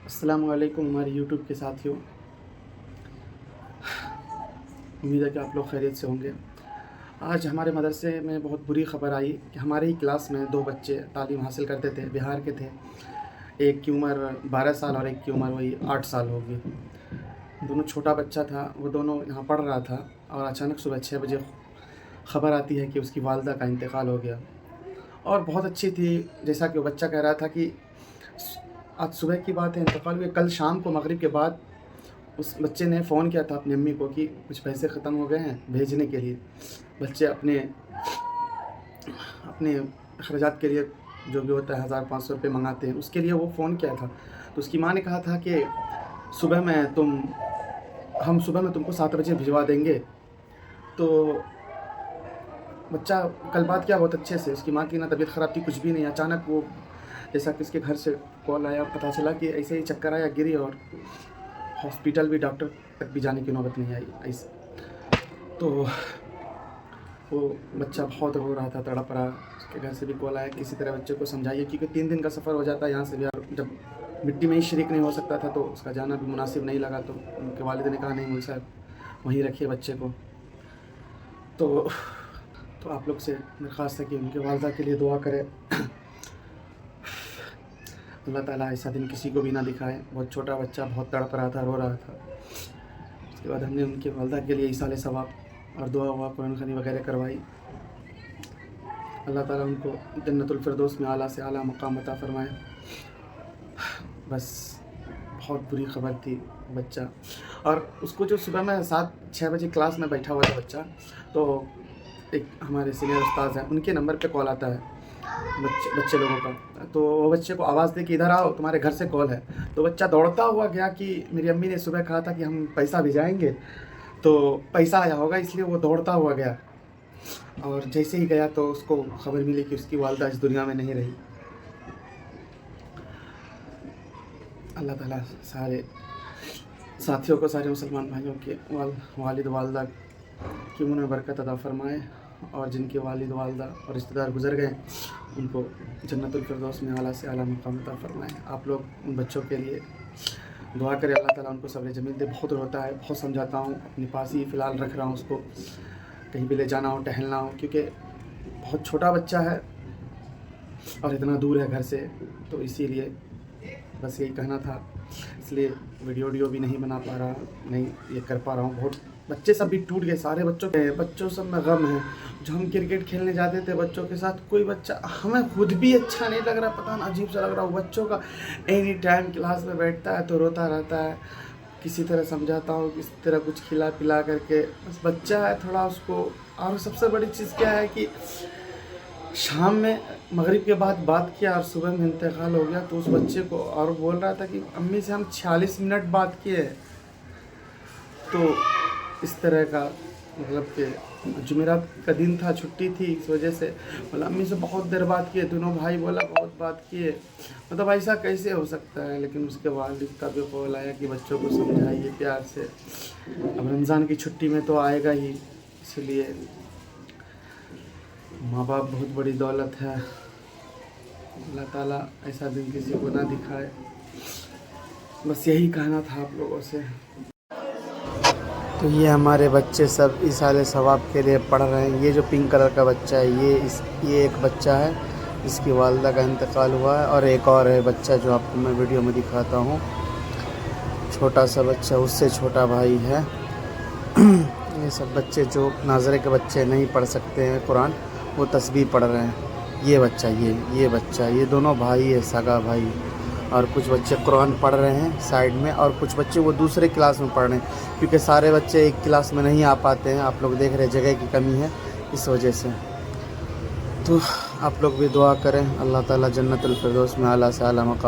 السلام علیکم ہمارے یوٹیوب کے ساتھیوں، امید ہے کہ آپ لوگ خیریت سے ہوں گے۔ آج ہمارے مدرسے میں بہت بری خبر آئی کہ ہمارے ہی کلاس میں 2 بچے تعلیم حاصل کرتے تھے، بہار کے تھے۔ ایک کی عمر 12 سال اور ایک کی عمر وہی 8 سال ہوگی۔ دونوں چھوٹا بچہ تھا، وہ دونوں یہاں پڑھ رہا تھا اور اچانک صبح 6 بجے خبر آتی ہے کہ اس کی والدہ کا انتقال ہو گیا۔ اور بہت اچھی تھی، جیسا کہ وہ بچہ کہہ رہا تھا کہ آج صبح کی بات ہے، انتقال ہوئے کل شام کو مغرب کے بعد اس بچے نے فون کیا تھا اپنی امی کو کہ کچھ پیسے ختم ہو گئے ہیں بھیجنے کے لیے۔ بچے اپنے اخراجات کے لیے جو بھی ہوتا ہے 1500 روپے منگاتے ہیں، اس کے لیے وہ فون کیا تھا۔ تو اس کی ماں نے کہا تھا کہ ہم صبح میں تم کو 7 بجے بھجوا دیں گے۔ تو بچہ کل بات کیا بہت اچھے سے، اس کی ماں کی نہ طبیعت خراب تھی، کچھ بھی نہیں۔ اچانک وہ جیسا کہ اس کے گھر سے کال آیا، پتہ چلا کہ ایسے ہی چکر آیا، گری اور ہاسپٹل بھی ڈاکٹر تک بھی جانے کی نوبت نہیں آئی ایسے۔ تو وہ بچہ بہت رو رہا تھا، تڑپ رہا۔ اس کے گھر سے بھی کال آیا کسی طرح بچے کو سمجھائیے، کیونکہ 3 دن کا سفر ہو جاتا ہے یہاں سے بھی، اور جب مٹی میں ہی شریک نہیں ہو سکتا تھا تو اس کا جانا بھی مناسب نہیں لگا۔ تو ان کے والد نے کہا نہیں مول صاحب وہیں رکھیے بچے کو۔ تو آپ لوگ سے درخواست ہے کہ ان کے والدہ کے لیے دعا کرے، اللہ تعالیٰ ایسا دن کسی کو بھی نہ دکھائے۔ بہت چھوٹا بچہ بہت تڑپ رہا تھا، رو رہا تھا۔ اس کے بعد ہم نے ان کے والدہ کے لیے ایصال ثواب اور دعا قرآن خوانی وغیرہ کروائی۔ اللہ تعالیٰ ان کو جنت الفردوس میں اعلیٰ سے اعلیٰ مقام عطا فرمائے۔ بس بہت بری خبر تھی بچہ، اور اس کو جو صبح میں 6 بجے کلاس میں بیٹھا ہوا تھا بچہ، تو ایک ہمارے سینئر استاذ ہیں، ان کے نمبر پہ کال آتا ہے بچے لوگوں کا۔ تو وہ بچے کو آواز دے کہ ادھر آؤ تمہارے گھر سے کال ہے۔ تو بچہ دوڑتا ہوا گیا کہ میری امی نے صبح کہا تھا کہ ہم پیسہ بھیجائیں گے، تو پیسہ آیا ہوگا، اس لیے وہ دوڑتا ہوا گیا۔ اور جیسے ہی گیا تو اس کو خبر ملی کہ اس کی والدہ اس دنیا میں نہیں رہی۔ اللہ تعالیٰ سارے ساتھیوں کو، سارے مسلمان بھائیوں کے والد والدہ کی عمر میں برکت عطا فرمائے، اور جن کے والد والدہ اور رشتہ دار گزر گئے ان کو جنت الفردوس میں اعلیٰ سے اعلیٰ مقام عطا فرمائے۔ آپ لوگ ان بچوں کے لیے دعا کریں، اللہ تعالیٰ ان کو صبر جمیل دے۔ بہت روتا ہے، بہت سمجھاتا ہوں، اپنے پاس ہی فی الحال رکھ رہا ہوں اس کو، کہیں بھی لے جانا ہو ٹہلنا ہو، کیونکہ بہت چھوٹا بچہ ہے اور اتنا دور ہے گھر سے۔ تو اسی لیے بس یہی کہنا تھا، اس لیے ویڈیو بھی نہیں بنا پا رہا، نہیں یہ کر پا رہا ہوں۔ بہت بچے سب بھی ٹوٹ گئے، سارے بچوں سب میں غم ہے۔ جو ہم کرکٹ کھیلنے جاتے تھے بچوں کے ساتھ، کوئی بچہ ہمیں خود بھی اچھا نہیں لگ رہا، پتہ نہیں عجیب سا لگ رہا۔ وہ بچوں کا اینی ٹائم کلاس میں بیٹھتا ہے تو روتا رہتا ہے، کسی طرح سمجھاتا ہوں، کسی طرح کچھ کھلا پلا کر کے، بس بچہ ہے تھوڑا اس کو۔ اور سب سے بڑی چیز کیا ہے کہ شام میں مغرب کے بعد بات کیا اور صبح میں انتقال ہو گیا، تو اس بچے کو اور بول رہا تھا کہ امی سے ہم 46 منٹ بات کیے۔ تو اس طرح کا مطلب کہ جمعرات کا دن تھا، چھٹی تھی، اس وجہ سے بولا امی سے بہت دیر بات کیے، دونوں بھائی بولا بہت بات کیے، مطلب ایسا کیسے ہو سکتا ہے۔ لیکن اس کے والد کا بھی قول آیا کہ بچوں کو سمجھائیے پیار سے، اب رمضان کی چھٹی میں تو آئے گا ہی، اس لیے ماں باپ بہت بڑی دولت ہے، اللہ تعالیٰ ایسا دن کسی کو نہ دکھائے۔ بس یہی کہنا تھا آپ لوگوں سے۔ تو یہ ہمارے بچے سب ایصال ثواب کے لیے پڑھ رہے ہیں۔ یہ جو پنک کلر کا بچہ ہے، یہ ایک بچہ ہے جس کی والدہ کا انتقال ہوا ہے، اور ایک اور ہے بچہ جو آپ کو میں ویڈیو میں دکھاتا ہوں، چھوٹا سا بچہ، اس سے چھوٹا بھائی ہے۔ یہ سب بچے جو ناظرے کے بچے نہیں پڑھ سکتے ہیں قرآن، وہ تسبیح پڑھ رہے ہیں۔ یہ بچہ یہ دونوں بھائی ہے، سگا بھائی۔ اور کچھ بچے قرآن پڑھ رہے ہیں سائڈ میں، اور کچھ بچے وہ دوسرے کلاس میں پڑھ رہے ہیں، کیونکہ سارے بچے ایک کلاس میں نہیں آ پاتے ہیں۔ آپ لوگ دیکھ رہے ہیں جگہ کی کمی ہے، اس وجہ سے۔ تو آپ لوگ بھی دعا کریں، اللہ تعالیٰ جنت الفردوس میں اعلیٰ سے اعلیٰ مقام